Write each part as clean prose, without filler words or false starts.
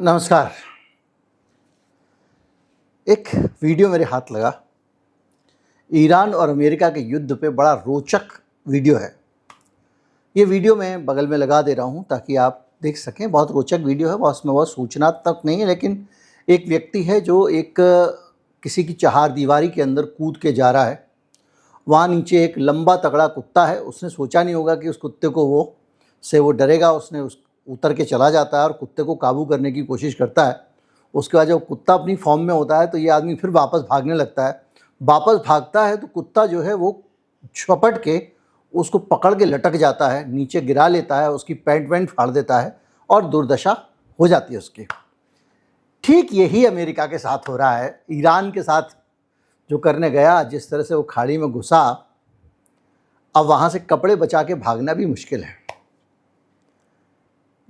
नमस्कार। एक वीडियो मेरे हाथ लगा। ईरान और अमेरिका के युद्ध पे बड़ा रोचक वीडियो है। ये वीडियो मैं बगल में लगा दे रहा हूँ ताकि आप देख सकें। बहुत रोचक वीडियो है, उसमें बहुत सूचनात्मक नहीं है, लेकिन एक व्यक्ति है जो एक किसी की चहारदीवारी के अंदर कूद के जा रहा है। वहाँ नीचे एक लंबा तगड़ा कुत्ता है। उसने सोचा नहीं होगा कि उस कुत्ते को वो डरेगा। उसने उतर के चला जाता है और कुत्ते को काबू करने की कोशिश करता है। उसके बाद जब कुत्ता अपनी फॉर्म में होता है तो ये आदमी फिर वापस भागने लगता है। वापस भागता है तो कुत्ता जो है वो झपट के उसको पकड़ के लटक जाता है, नीचे गिरा लेता है, उसकी पैंट फाड़ देता है और दुर्दशा हो जाती है उसकी। ठीक यही अमेरिका के साथ हो रहा है। ईरान के साथ जो करने गया, जिस तरह से वो खाड़ी में घुसा, अब वहाँ से कपड़े बचा के भागना भी मुश्किल है।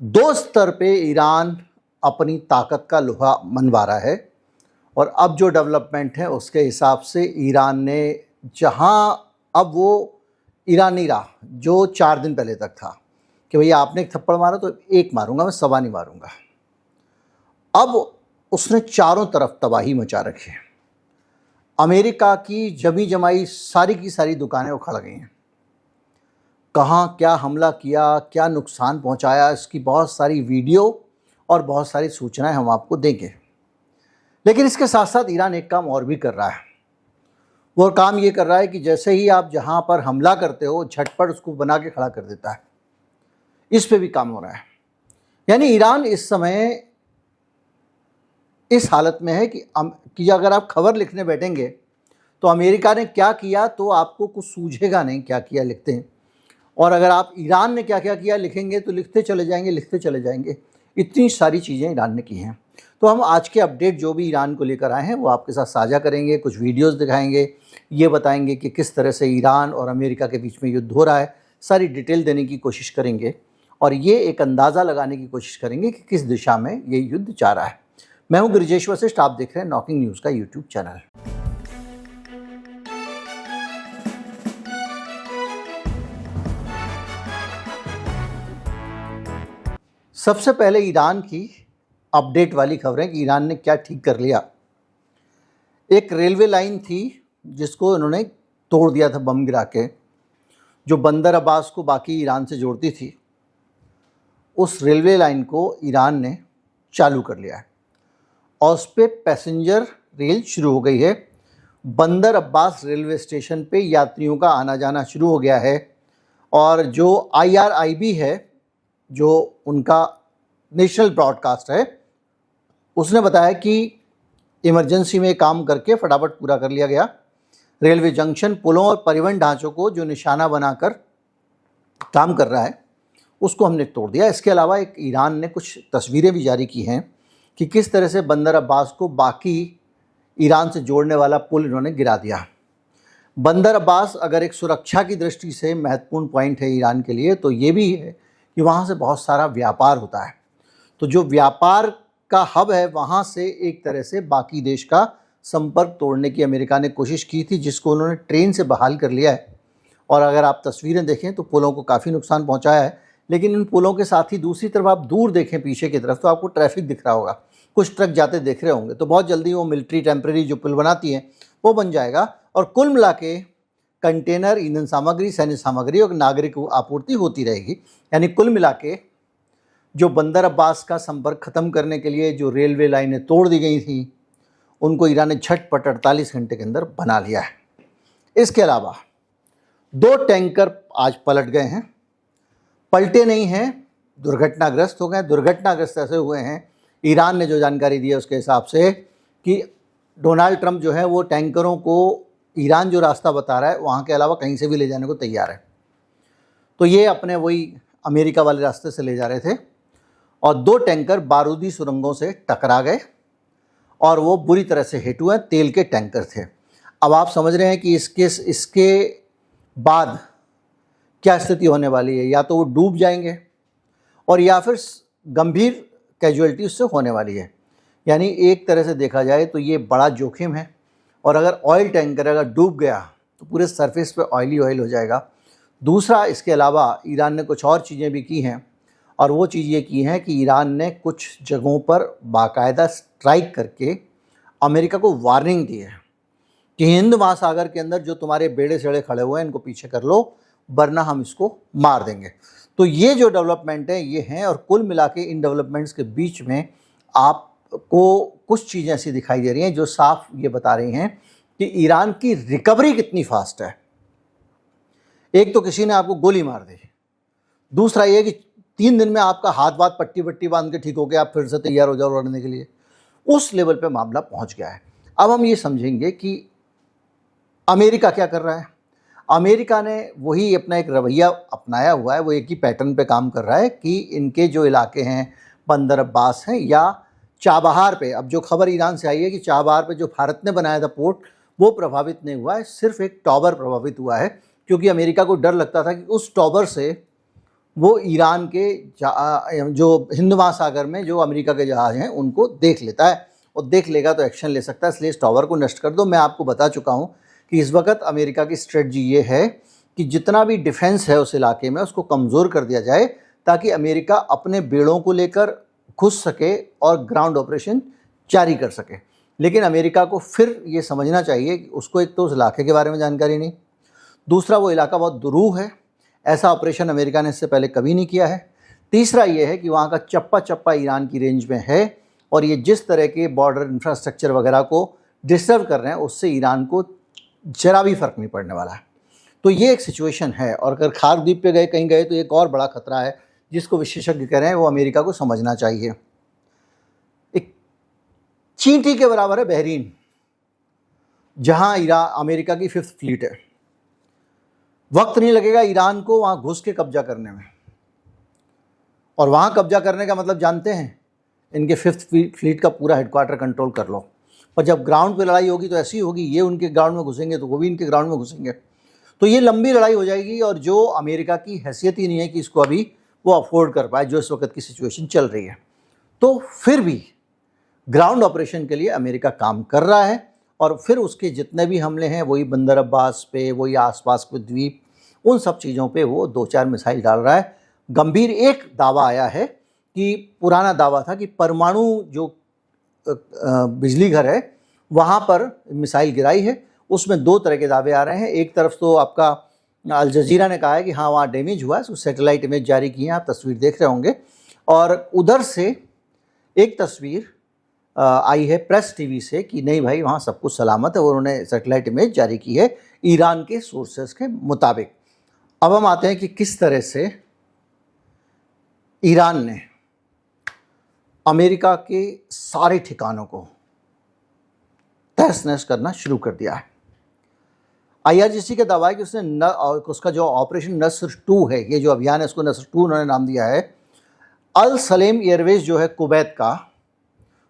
दो स्तर पे ईरान अपनी ताकत का लोहा मनवा रहा है और अब जो डेवलपमेंट है उसके हिसाब से ईरान ने, जहां अब वो ईरान नहीं रहा जो 4 दिन पहले तक था कि भैया आपने एक थप्पड़ मारा तो एक मारूंगा, मैं सवा नहीं मारूंगा। अब उसने चारों तरफ तबाही मचा रखी है। अमेरिका की जमी जमाई सारी की सारी दुकानें उखड़ गई हैं। कहाँ क्या हमला किया, क्या नुकसान पहुंचाया, इसकी बहुत सारी वीडियो और बहुत सारी सूचनाएं हम आपको देंगे। लेकिन इसके साथ साथ ईरान एक काम और भी कर रहा है। वो काम ये कर रहा है कि जैसे ही आप जहां पर हमला करते हो झटपट उसको बना के खड़ा कर देता है। इस पे भी काम हो रहा है। यानी ईरान इस समय इस हालत में है कि अगर आप खबर लिखने बैठेंगे तो अमेरिका ने क्या किया तो आपको कुछ सूझेगा नहीं क्या किया लिखते हैं, और अगर आप ईरान ने क्या क्या किया लिखेंगे तो लिखते चले जाएंगे। इतनी सारी चीज़ें ईरान ने की हैं। तो हम आज के अपडेट जो भी ईरान को लेकर आए हैं वो आपके साथ साझा करेंगे। कुछ वीडियोस दिखाएंगे, ये बताएंगे कि किस तरह से ईरान और अमेरिका के बीच में युद्ध हो रहा है। सारी डिटेल देने की कोशिश करेंगे और ये एक अंदाज़ा लगाने की कोशिश करेंगे कि किस दिशा में ये युद्ध जा रहा है। मैं हूँ गिरिजेश वशिष्ठ, आप देख रहे हैं नॉकिंग न्यूज़ का यूट्यूब चैनल। सबसे पहले ईरान की अपडेट वाली खबरें कि ईरान ने क्या ठीक कर लिया। एक रेलवे लाइन थी जिसको इन्होंने तोड़ दिया था बम गिरा के, जो बंदर अब्बास को बाकी ईरान से जोड़ती थी। उस रेलवे लाइन को ईरान ने चालू कर लिया है और उस पर पैसेंजर रेल शुरू हो गई है। बंदर अब्बास रेलवे स्टेशन पे यात्रियों का आना जाना शुरू हो गया है। और जो IRIB है, जो उनका नेशनल ब्रॉडकास्ट है, उसने बताया कि इमरजेंसी में काम करके फटाफट पूरा कर लिया गया। रेलवे जंक्शन, पुलों और परिवहन ढांचों को जो निशाना बनाकर काम कर रहा है उसको हमने तोड़ दिया। इसके अलावा एक ईरान ने कुछ तस्वीरें भी जारी की हैं कि किस तरह से बंदर अब्बास को बाकी ईरान से जोड़ने वाला पुल इन्होंने गिरा दिया। बंदर अब्बास अगर एक सुरक्षा की दृष्टि से महत्वपूर्ण पॉइंट है ईरान के लिए, तो ये भी है कि वहाँ से बहुत सारा व्यापार होता है। तो जो व्यापार का हब है, वहाँ से एक तरह से बाकी देश का संपर्क तोड़ने की अमेरिका ने कोशिश की थी, जिसको उन्होंने ट्रेन से बहाल कर लिया है। और अगर आप तस्वीरें देखें तो पुलों को काफ़ी नुकसान पहुँचाया है। लेकिन इन पुलों के साथ ही दूसरी तरफ आप दूर देखें पीछे की तरफ तो आपको ट्रैफिक दिख रहा होगा, कुछ ट्रक जाते देख रहे होंगे। तो बहुत जल्दी वो मिलिट्री टेम्प्रेरी जो पुल बनाती हैं वो बन जाएगा और कुल मिला के कंटेनर, ईंधन सामग्री, सैन्य सामग्री और नागरिक आपूर्ति होती रहेगी। यानी कुल मिला के जो बंदर अब्बास का संपर्क ख़त्म करने के लिए जो रेलवे लाइनें तोड़ दी गई थी, उनको ईरान ने झटपट 48 घंटे के अंदर बना लिया है। इसके अलावा 2 टैंकर आज पलट गए हैं। पलटे नहीं हैं, दुर्घटनाग्रस्त हो गए। दुर्घटनाग्रस्त ऐसे हुए हैं, ईरान ने जो जानकारी दी है उसके हिसाब से, कि डोनाल्ड ट्रंप जो है वो टैंकरों को ईरान जो रास्ता बता रहा है वहाँ के अलावा कहीं से भी ले जाने को तैयार है। तो ये अपने वही अमेरिका वाले रास्ते से ले जा रहे थे और 2 टैंकर बारूदी सुरंगों से टकरा गए और वो बुरी तरह से हिट हुए। तेल के टैंकर थे। अब आप समझ रहे हैं कि इसके बाद क्या स्थिति होने वाली है। या तो वो डूब जाएंगे और या फिर गंभीर कैजुअलिटी उससे होने वाली है। यानी एक तरह से देखा जाए तो ये बड़ा जोखिम है। और अगर ऑयल टैंकर अगर डूब गया तो पूरे सरफेस पे ऑयल हो जाएगा। दूसरा, इसके अलावा ईरान ने कुछ और चीज़ें भी की हैं और वो चीज़ ये की है कि ईरान ने कुछ जगहों पर बाकायदा स्ट्राइक करके अमेरिका को वार्निंग दी है कि हिंद महासागर के अंदर जो तुम्हारे बेड़े सेड़े खड़े हुए हैं इनको पीछे कर लो, वरना हम इसको मार देंगे। तो ये जो डेवलपमेंट है ये हैं, और कुल मिला के इन डेवलपमेंट्स के बीच में आपको कुछ चीज़ें ऐसी दिखाई दे रही हैं जो साफ ये बता रही हैं कि ईरान की रिकवरी कितनी फास्ट है। एक तो किसी ने आपको गोली मार दी, दूसरा ये कि 3 दिन में आपका हाथ बात पट्टी वट्टी बांध के ठीक हो गया, आप फिर से तैयार हो जाओ लड़ने के लिए। उस लेवल पे मामला पहुंच गया है। अब हम ये समझेंगे कि अमेरिका क्या कर रहा है। अमेरिका ने वही अपना एक रवैया अपनाया हुआ है, वो एक ही पैटर्न पे काम कर रहा है कि इनके जो इलाके हैं बंदर अब्बास हैं या चाबहार पे, अब जो खबर ईरान से आई है कि चाबहार पे जो भारत ने बनाया था पोर्ट वो प्रभावित नहीं हुआ है, सिर्फ एक टॉवर प्रभावित हुआ है, क्योंकि अमेरिका को डर लगता था कि उस टॉवर से वो ईरान के जो हिंद महासागर में जो अमेरिका के जहाज़ हैं उनको देख लेता है, और देख लेगा तो एक्शन ले सकता है, इसलिए इस टॉवर को नष्ट कर दो। मैं आपको बता चुका हूँ कि इस वक्त अमेरिका की स्ट्रेटजी ये है कि जितना भी डिफेंस है उस इलाके में उसको कमज़ोर कर दिया जाए, ताकि अमेरिका अपने बेड़ों को लेकर घुस सके और ग्राउंड ऑपरेशन जारी कर सके। लेकिन अमेरिका को फिर ये समझना चाहिए कि उसको एक तो उस इलाके के बारे में जानकारी नहीं, दूसरा वो इलाका बहुत दुरूह है, ऐसा ऑपरेशन अमेरिका ने इससे पहले कभी नहीं किया है, तीसरा ये है कि वहाँ का चप्पा चप्पा ईरान की रेंज में है, और ये जिस तरह के बॉर्डर इंफ्रास्ट्रक्चर वगैरह को डिस्टर्ब कर रहे हैं उससे ईरान को जरा भी फ़र्क नहीं पड़ने वाला है। तो ये एक सिचुएशन है, और अगर खार द्वीप पे कहीं गए तो एक और बड़ा खतरा है जिसको विशेषज्ञ कह रहे हैं वो अमेरिका को समझना चाहिए। एक चींटी के बराबर है बहरीन, जहाँ अमेरिका की 5th फ्लीट है। वक्त नहीं लगेगा ईरान को वहाँ घुस के कब्जा करने में, और वहाँ कब्जा करने का मतलब जानते हैं, इनके 5th फ्लीट का पूरा हेडक्वार्टर कंट्रोल कर लो। पर जब ग्राउंड पे लड़ाई होगी तो ऐसी होगी, ये उनके ग्राउंड में घुसेंगे तो वो भी इनके ग्राउंड में घुसेंगे, तो ये लंबी लड़ाई हो जाएगी, और जो अमेरिका की हैसियत ही नहीं है कि इसको अभी वो अफोर्ड कर पाए, जो इस वक्त की सिचुएशन चल रही है। तो फिर भी ग्राउंड ऑपरेशन के लिए अमेरिका काम कर रहा है, और फिर उसके जितने भी हमले हैं वही बंदर अब्बास पे, वही आसपास के द्वीप, उन सब चीज़ों पे वो 2-4 मिसाइल डाल रहा है। गंभीर एक दावा आया है कि पुराना दावा था कि परमाणु जो बिजली घर है वहाँ पर मिसाइल गिराई है, उसमें 2 तरह के दावे आ रहे हैं। एक तरफ तो आपका अल जजीरा ने कहा है कि हाँ वहाँ डैमेज हुआ है, उसको सैटेलाइट इमेज जारी की है, आप तस्वीर देख रहे होंगे, और उधर से एक तस्वीर आई है प्रेस टीवी से कि नहीं भाई वहाँ सब कुछ सलामत है, और उन्होंने सैटेलाइट इमेज जारी की है ईरान के सोर्सेस के मुताबिक। अब हम आते हैं कि किस तरह से ईरान ने अमेरिका के सारे ठिकानों को तहस नहस करना शुरू कर दिया है। IRGC का दावा है कि उसने उसका जो ऑपरेशन नस्र 2 है, ये जो अभियान है इसको नस्र 2 उन्होंने नाम दिया है। अल सलेम एयरवेज जो है कुवैत का,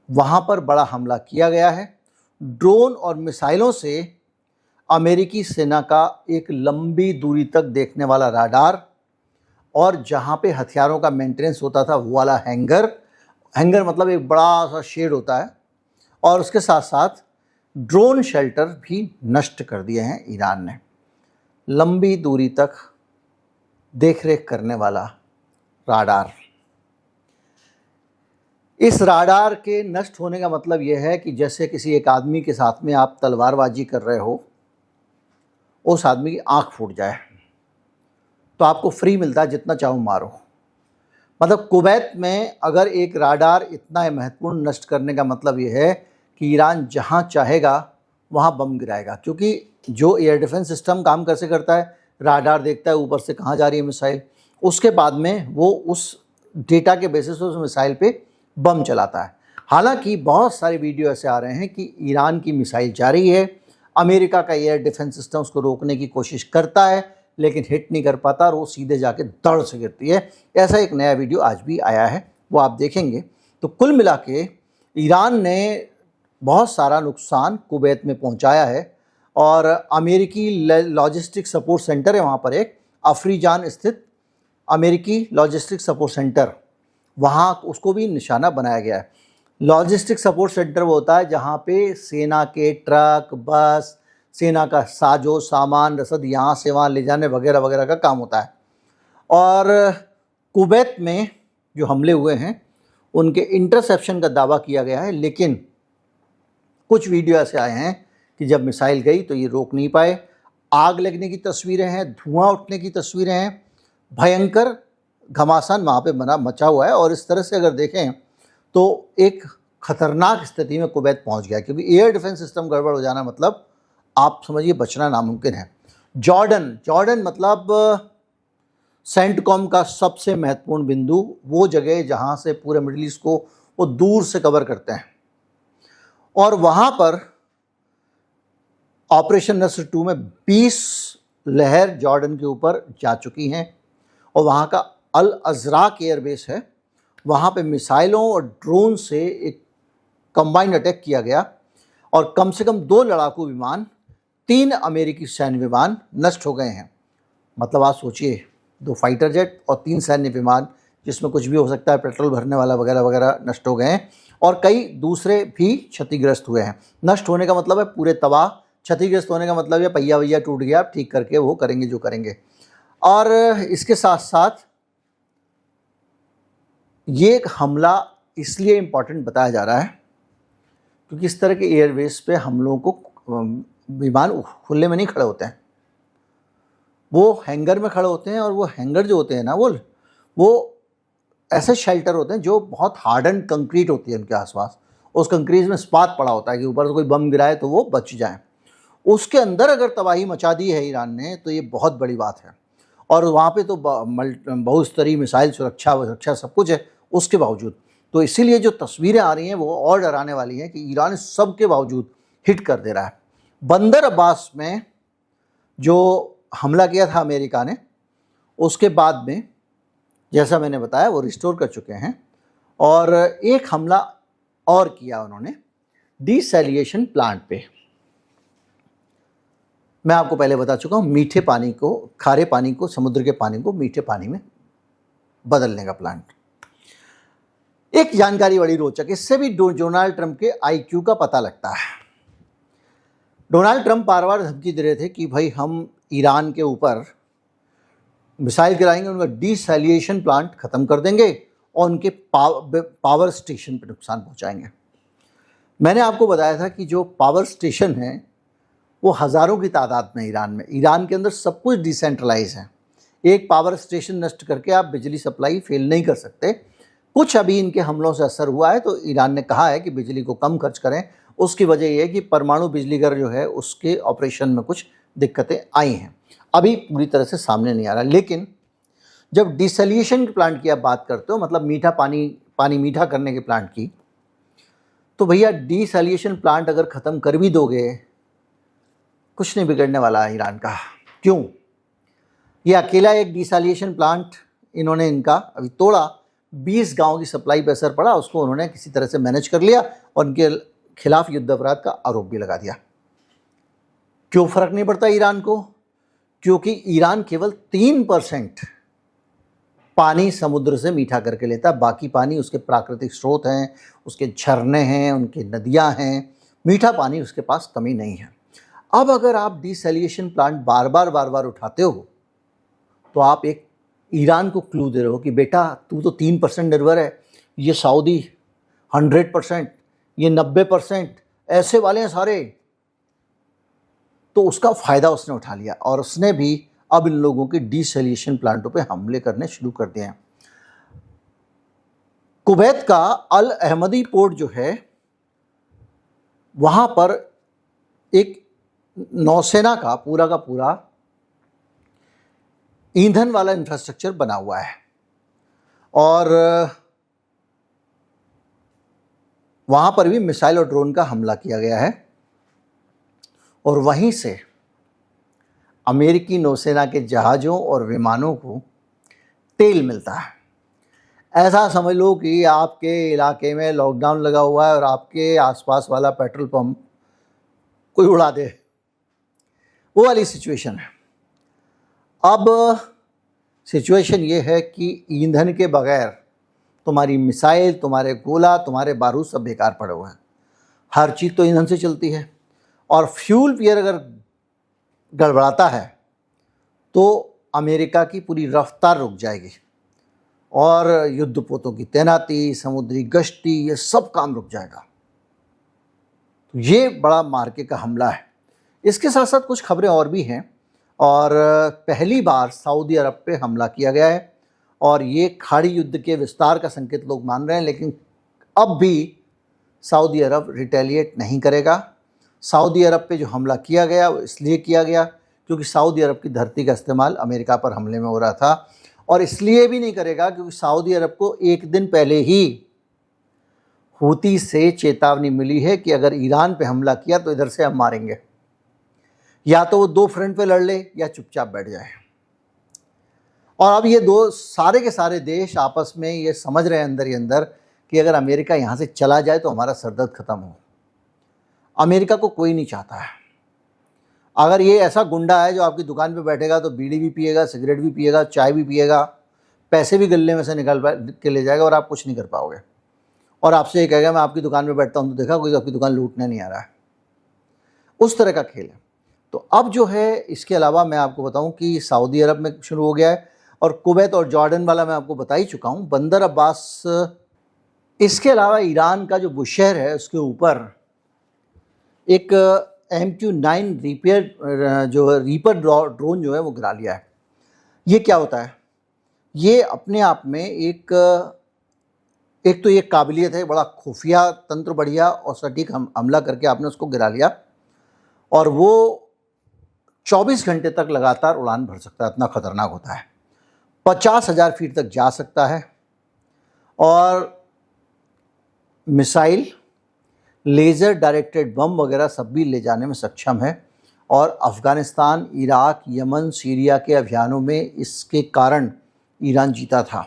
वहाँ पर बड़ा हमला किया गया है। ड्रोन और मिसाइलों से अमेरिकी सेना का एक लंबी दूरी तक देखने वाला राडार, और जहाँ पे हथियारों का मेंटेनेंस होता था वो वाला हैंगर मतलब एक बड़ा सा शेड होता है, और उसके साथ साथ ड्रोन शेल्टर भी नष्ट कर दिए हैं ईरान ने। लंबी दूरी तक देखरेख करने वाला राडार, इस राडार के नष्ट होने का मतलब यह है कि जैसे किसी एक आदमी के साथ में आप तलवारबाजी कर रहे हो, उस आदमी की आंख फूट जाए तो आपको फ्री मिलता है, जितना चाहो मारो। मतलब कुवैत में अगर एक राडार इतना महत्वपूर्ण नष्ट करने का मतलब ये है कि ईरान जहाँ चाहेगा वहाँ बम गिराएगा, क्योंकि जो एयर डिफेंस सिस्टम काम कैसे करता है, राडार देखता है ऊपर से कहाँ जा रही है मिसाइल, उसके बाद में वो उस डेटा के बेसिस पे उस मिसाइल पे बम चलाता है। हालांकि बहुत सारे वीडियो ऐसे आ रहे हैं कि ईरान की मिसाइल जा रही है, अमेरिका का एयर डिफेंस सिस्टम उसको रोकने की कोशिश करता है, लेकिन हिट नहीं कर पाता और वो सीधे जाके धड़ से गिरती है। ऐसा एक नया वीडियो आज भी आया है, वो आप देखेंगे। तो कुल मिला के ईरान ने बहुत सारा नुकसान कुवैत में पहुंचाया है, और अमेरिकी लॉजिस्टिक सपोर्ट सेंटर है वहाँ पर, एक अफरीजान स्थित अमेरिकी लॉजिस्टिक सपोर्ट सेंटर, वहाँ उसको भी निशाना बनाया गया है। लॉजिस्टिक सपोर्ट सेंटर वो होता है जहाँ पे सेना के ट्रक, बस, सेना का साजो सामान, रसद यहाँ से वहाँ ले जाने वगैरह वगैरह का काम होता है। और कुवैत में जो हमले हुए हैं उनके इंटरसेप्शन का दावा किया गया है, लेकिन कुछ वीडियो ऐसे आए हैं कि जब मिसाइल गई तो ये रोक नहीं पाए। आग लगने की तस्वीरें हैं, धुआं उठने की तस्वीरें हैं, भयंकर घमासान वहाँ पे मचा हुआ है। और इस तरह से अगर देखें तो एक खतरनाक स्थिति में कुवैत पहुँच गया, क्योंकि एयर डिफेंस सिस्टम गड़बड़ हो जाना मतलब आप समझिए बचना नामुमकिन है। जॉर्डन मतलब सेंटकॉम का सबसे महत्वपूर्ण बिंदु, वो जगह जहाँ से पूरे मिडिल ईस्ट को वो दूर से कवर करते हैं, और वहाँ पर ऑपरेशन नस्र 2 में 20 लहर जॉर्डन के ऊपर जा चुकी हैं। और वहाँ का अल अज़राक एयरबेस है, वहाँ पे मिसाइलों और ड्रोन से एक कंबाइंड अटैक किया गया और कम से कम 2 लड़ाकू विमान, 3 अमेरिकी सैन्य विमान नष्ट हो गए हैं। मतलब आप सोचिए, 2 फाइटर जेट और 3 सैन्य विमान, जिसमें कुछ भी हो सकता है, पेट्रोल भरने वाला वगैरह वगैरह, नष्ट हो गए हैं। और कई दूसरे भी क्षतिग्रस्त हुए हैं। नष्ट होने का मतलब है पूरे तबाह, क्षतिग्रस्त होने का मतलब है पहिया वैया टूट गया, ठीक करके वो करेंगे जो करेंगे। और इसके साथ साथ ये एक हमला इसलिए इम्पॉर्टेंट बताया जा रहा है क्योंकि इस तरह के एयरवेज पे हमलों को विमान खुले में नहीं खड़े होते हैं, वो हैंगर में खड़े होते हैं। और वो हैंगर जो होते हैं ना, वो ऐसे शेल्टर होते हैं जो बहुत हार्डन कंक्रीट होती है उनके आसपास। उस कंक्रीट में इस्पात पड़ा होता है कि ऊपर से कोई बम गिराए तो वो बच जाए। उसके अंदर अगर तबाही मचा दी है ईरान ने तो ये बहुत बड़ी बात है। और वहाँ पे तो बहुस्तरीय मिसाइल सुरक्षा सब कुछ है उसके बावजूद। तो इसीलिए जो तस्वीरें आ रही हैं वो और डराने वाली हैं कि ईरान सब के बावजूद हिट कर दे रहा है। बंदर अब्बास में जो हमला किया था अमेरिका ने, उसके बाद में जैसा मैंने बताया वो रिस्टोर कर चुके हैं। और एक हमला और किया उन्होंने डिसैलिएशन प्लांट पे। मैं आपको पहले बता चुका हूँ, मीठे पानी को, खारे पानी को, समुद्र के पानी को मीठे पानी में बदलने का प्लांट। एक जानकारी बड़ी रोचक, इससे भी डोनाल्ड ट्रंप के आईक्यू का पता लगता है। डोनाल्ड ट्रंप बार बार धमकी दे रहे थे कि भाई हम ईरान के ऊपर मिसाइल गिराएंगे, उनका डिसैलिएशन प्लांट ख़त्म कर देंगे और उनके पावर स्टेशन पर नुकसान पहुंचाएंगे। मैंने आपको बताया था कि जो पावर स्टेशन है वो हज़ारों की तादाद में ईरान के अंदर सब कुछ डिसेंट्रलाइज है। एक पावर स्टेशन नष्ट करके आप बिजली सप्लाई फेल नहीं कर सकते। कुछ अभी इनके हमलों से असर हुआ है तो ईरान ने कहा है कि बिजली को कम खर्च करें। उसकी वजह यह है कि परमाणु बिजली घर जो है उसके ऑपरेशन में कुछ दिक्कतें आई हैं, अभी पूरी तरह से सामने नहीं आ रहा। लेकिन जब डिसैलिएशन के प्लांट की आप बात करते हो, मतलब मीठा पानी मीठा करने के प्लांट की, तो भैया डिसैलिएशन प्लांट अगर ख़त्म कर भी दोगे, कुछ नहीं बिगड़ने वाला है ईरान का। क्यों? ये अकेला एक डिसैलिएशन प्लांट इन्होंने इनका अभी तोड़ा, 20 गांव की सप्लाई पर असर पड़ा, उसको उन्होंने किसी तरह से मैनेज कर लिया और उनके खिलाफ युद्ध अपराध का आरोप भी लगा दिया। क्यों फ़र्क नहीं पड़ता ईरान को? क्योंकि ईरान केवल 3% पानी समुद्र से मीठा करके लेता है, बाकी पानी उसके प्राकृतिक स्रोत हैं, उसके झरने हैं, उनकी नदियां हैं, मीठा पानी उसके पास कमी नहीं है। अब अगर आप डिसैलिएशन प्लांट बार बार उठाते हो तो आप एक ईरान को क्लू दे रहे हो कि बेटा तू तो 3% निर्भर है, ये सऊदी 100%, ये 90%, ऐसे वाले हैं सारे। तो उसका फ़ायदा उसने उठा लिया और उसने भी अब इन लोगों के डिसैलिएशन प्लांटों पे हमले करने शुरू कर दिए हैं। कुवैत का अल अहमदी पोर्ट जो है, वहाँ पर एक नौसेना का पूरा ईंधन वाला इंफ्रास्ट्रक्चर बना हुआ है और वहाँ पर भी मिसाइल और ड्रोन का हमला किया गया है और वहीं से अमेरिकी नौसेना के जहाज़ों और विमानों को तेल मिलता है। ऐसा समझ लो कि आपके इलाके में लॉकडाउन लगा हुआ है और आपके आसपास वाला पेट्रोल पंप कोई उड़ा दे, वो वाली सिचुएशन है। अब सिचुएशन ये है कि ईंधन के बगैर तुम्हारी मिसाइल, तुम्हारे गोला, तुम्हारे बारूद सब बेकार पड़े हुए हैं। हर चीज़ तो ईंधन से चलती है और फ्यूल पियर अगर गड़बड़ाता है तो अमेरिका की पूरी रफ्तार रुक जाएगी। और युद्धपोतों की तैनाती, समुद्री गश्ती, ये सब काम रुक जाएगा। तो ये बड़ा मार्के का हमला है। इसके साथ साथ कुछ खबरें और भी हैं, और पहली बार सऊदी अरब पे हमला किया गया है, और ये खाड़ी युद्ध के विस्तार का संकेत लोग मान रहे हैं। लेकिन अब भी सऊदी अरब रिटेलिएट नहीं करेगा। सऊदी अरब पे जो हमला किया गया वो इसलिए किया गया क्योंकि सऊदी अरब की धरती का इस्तेमाल अमेरिका पर हमले में हो रहा था, और इसलिए भी नहीं करेगा क्योंकि सऊदी अरब को एक दिन पहले ही हूती से चेतावनी मिली है कि अगर ईरान पे हमला किया तो इधर से हम मारेंगे। या तो वो दो फ्रंट पे लड़ ले या चुपचाप बैठ जाए। और अब ये दो सारे के सारे देश आपस में ये समझ रहे हैं अंदर ही अंदर कि अगर अमेरिका यहाँ से चला जाए तो हमारा सरदर्द ख़त्म हो। अमेरिका को कोई नहीं चाहता है। अगर ये ऐसा गुंडा है जो आपकी दुकान पे बैठेगा तो बीड़ी भी पिएगा, सिगरेट भी पिएगा, चाय भी पिएगा, पैसे भी गले में से निकाल के ले जाएगा और आप कुछ नहीं कर पाओगे। और आपसे ये कहेगा मैं आपकी दुकान पे बैठता हूँ तो देखा कोई आपकी दुकान लूटने नहीं आ रहा है। उस तरह का खेल है। तो अब जो है इसके अलावा मैं आपको बताऊं कि सऊदी अरब में शुरू हो गया है, और कुवैत और जॉर्डन वाला मैं आपको बता ही चुका हूं, बंदर अब्बास। इसके अलावा ईरान का जो बुशहर है उसके ऊपर एक MQ-9 रीपर ड्रोन जो है वो गिरा लिया है। ये क्या होता है? ये अपने आप में एक तो ये काबिलियत है, बड़ा खुफिया तंत्र बढ़िया और सटीक हमला करके आपने उसको गिरा लिया, और वो 24 घंटे तक लगातार उड़ान भर सकता है। इतना खतरनाक होता है। 50,000 फीट तक जा सकता है, और मिसाइल, लेज़र डायरेक्टेड बम वगैरह सब भी ले जाने में सक्षम है। और अफ़गानिस्तान, इराक, यमन, सीरिया के अभियानों में इसके कारण ईरान जीता था।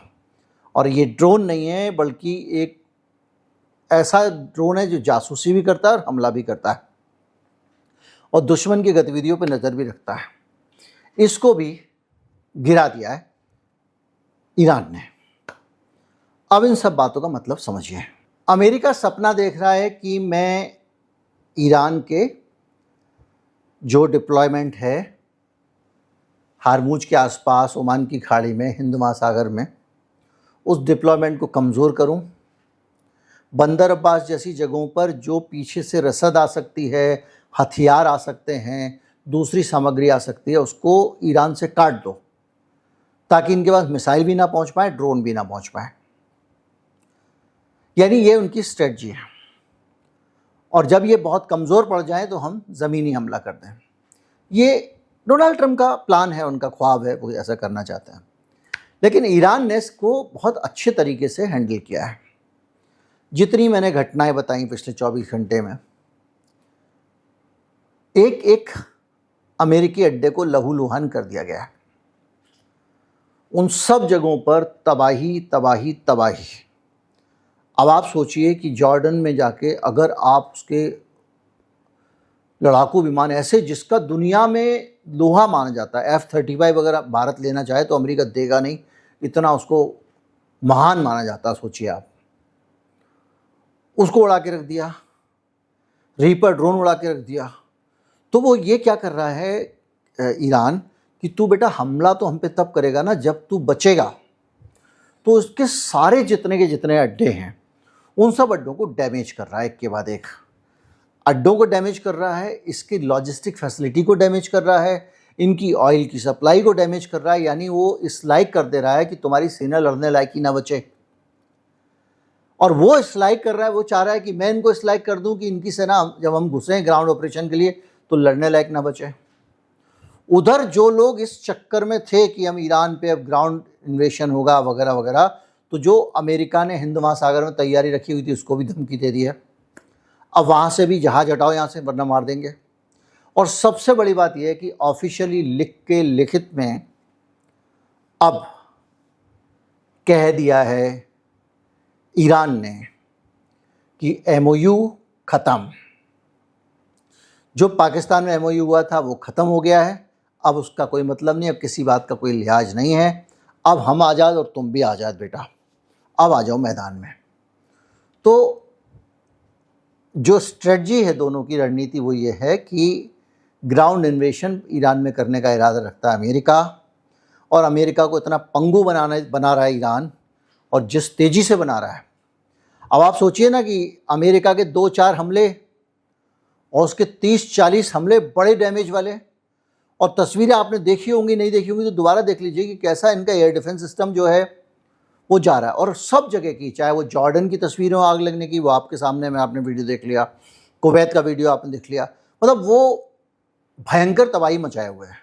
और ये ड्रोन नहीं है बल्कि एक ऐसा ड्रोन है जो जासूसी भी करता है और हमला भी करता है, और दुश्मन की गतिविधियों पर नज़र भी रखता है। इसको भी गिरा दिया है ईरान ने। अब इन सब बातों का मतलब समझिए। अमेरिका सपना देख रहा है कि मैं ईरान के जो डिप्लॉयमेंट है हारमूज के आसपास, ओमान की खाड़ी में, हिंद महासागर में, उस डिप्लॉयमेंट को कमज़ोर करूं। बंदर अब्बास जैसी जगहों पर जो पीछे से रसद आ सकती है, हथियार आ सकते हैं, दूसरी सामग्री आ सकती है, उसको ईरान से काट दो ताकि इनके पास मिसाइल भी ना पहुंच पाए, ड्रोन भी ना पहुंच पाए। यानी ये उनकी स्ट्रेटजी है। और जब ये बहुत कमज़ोर पड़ जाए तो हम ज़मीनी हमला कर दें। ये डोनाल्ड ट्रंप का प्लान है, उनका ख्वाब है, वो ऐसा करना चाहते हैं। लेकिन ईरान ने इसको बहुत अच्छे तरीके से हैंडल किया है। जितनी मैंने घटनाएं बताई पिछले 24 घंटे में, एक एक अमेरिकी अड्डे को लहूलुहान कर दिया गया है। उन सब जगहों पर तबाही तबाही तबाही। अब आप सोचिए कि जॉर्डन में जाके अगर आप उसके लड़ाकू विमान ऐसे जिसका दुनिया में लोहा माना जाता है, F-35 अगर भारत लेना चाहे तो अमेरिका देगा नहीं, इतना उसको महान माना जाता है। सोचिए आप, उसको उड़ा के रख दिया, रीपर ड्रोन उड़ा के रख दिया। तो वो ये क्या कर रहा है ईरान कि तू बेटा हमला तो हम पे तब करेगा ना जब तू बचेगा। तो उसके सारे जितने के जितने अड्डे हैं उन सब अड्डों को डैमेज कर रहा है, एक के बाद एक। अड्डों को डैमेज कर रहा है, इसकी लॉजिस्टिक फैसिलिटी को डैमेज कर रहा है, इनकी ऑयल की सप्लाई को डैमेज कर रहा है। यानी वो इस लायक कर दे रहा है कि तुम्हारी सेना लड़ने लायक ही ना बचे। और वो इस लायक कर रहा है, वो चाह रहा है कि मैं इनको इस लायक कर दूं कि इनकी सेना जब हम घुसे ग्राउंड ऑपरेशन के लिए तो लड़ने लायक ना बचे। उधर जो लोग इस चक्कर में थे कि हम ईरान पे अब ग्राउंड इन्वेशन होगा वगैरह वगैरह, तो जो अमेरिका ने हिंद महासागर में तैयारी रखी हुई थी उसको भी धमकी दे दी है। अब वहाँ से भी जहाज हटाओ यहाँ से वरना मार देंगे। और सबसे बड़ी बात यह है कि ऑफिशियली लिख के लिखित में अब कह दिया है ईरान ने कि MOU ख़त्म। जो पाकिस्तान में MOU हुआ था वो ख़त्म हो गया है। अब उसका कोई मतलब नहीं, अब किसी बात का कोई लिहाज नहीं है। अब हम आज़ाद और तुम भी आज़ाद बेटा, अब आ जाओ मैदान में। तो जो स्ट्रेटजी है दोनों की रणनीति वो ये है कि ग्राउंड इन्वेशन ईरान में करने का इरादा रखता है अमेरिका, और अमेरिका को इतना पंगु बना रहा है ईरान और जिस तेज़ी से बना रहा है। अब आप सोचिए ना कि अमेरिका के 2-4 हमले और उसके 30-40 हमले बड़े डैमेज वाले, और तस्वीरें आपने देखी होंगी, नहीं देखी होंगी तो दोबारा देख लीजिए कि कैसा इनका एयर डिफेंस सिस्टम जो है वो जा रहा है। और सब जगह की, चाहे वो जॉर्डन की तस्वीरें आग लगने की, वो आपके सामने में आपने वीडियो देख लिया, कुवैत का वीडियो आपने देख लिया, मतलब वो भयंकर तबाही मचाए हुए है।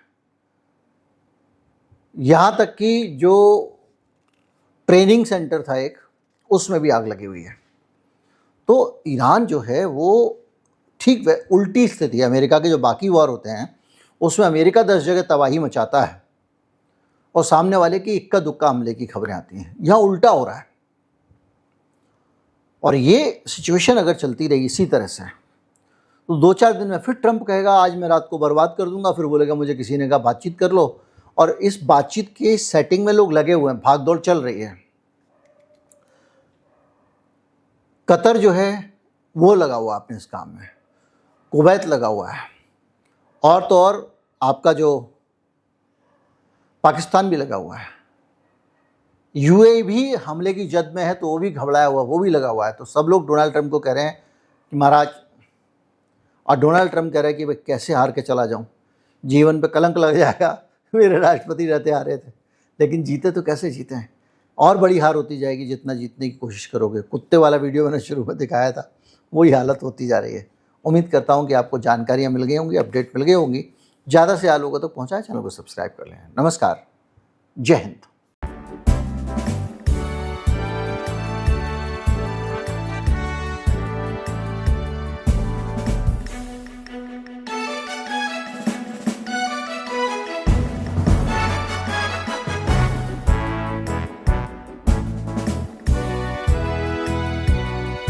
यहाँ तक कि जो ट्रेनिंग सेंटर था एक, उसमें भी आग लगी हुई है। तो ईरान जो है वो ठीक उल्टी स्थिति है। अमेरिका के जो बाकी वॉर होते हैं उसमें अमेरिका 10 जगह तबाही मचाता है और सामने वाले की इक्का दुक्का हमले की खबरें आती हैं। यहाँ उल्टा हो रहा है। और ये सिचुएशन अगर चलती रही इसी तरह से तो 2-4 दिन में फिर ट्रंप कहेगा आज मैं रात को बर्बाद कर दूंगा, फिर बोलेगा मुझे किसी ने कहा बातचीत कर लो। और इस बातचीत के सेटिंग में लोग लगे हुए हैं, भाग दौड़ चल रही है। कतर जो है वो लगा हुआ अपने इस काम में, कुवैत लगा हुआ है, और तो और आपका जो पाकिस्तान भी लगा हुआ है। यूएई भी हमले की जद में है तो वो भी घबराया हुआ, वो भी लगा हुआ है। तो सब लोग डोनाल्ड ट्रंप को कह रहे हैं कि महाराज, और डोनाल्ड ट्रंप कह रहे हैं कि भाई कैसे हार के चला जाऊं, जीवन पे कलंक लग जाएगा, मेरे राष्ट्रपति रहते हारे थे। लेकिन जीते तो कैसे जीते हैं, और बड़ी हार होती जाएगी जितना जीतने की कोशिश करोगे। कुत्ते वाला वीडियो मैंने शुरू में दिखाया था, वही हालत होती जा रही है। उम्मीद करता हूँ कि आपको जानकारियाँ मिल गई होंगी, अपडेट मिल गई होंगी। ज़्यादा से ज़्यादा लोगों तक पहुँचाएं, चैनल को सब्सक्राइब कर लें। नमस्कार, जय हिंद।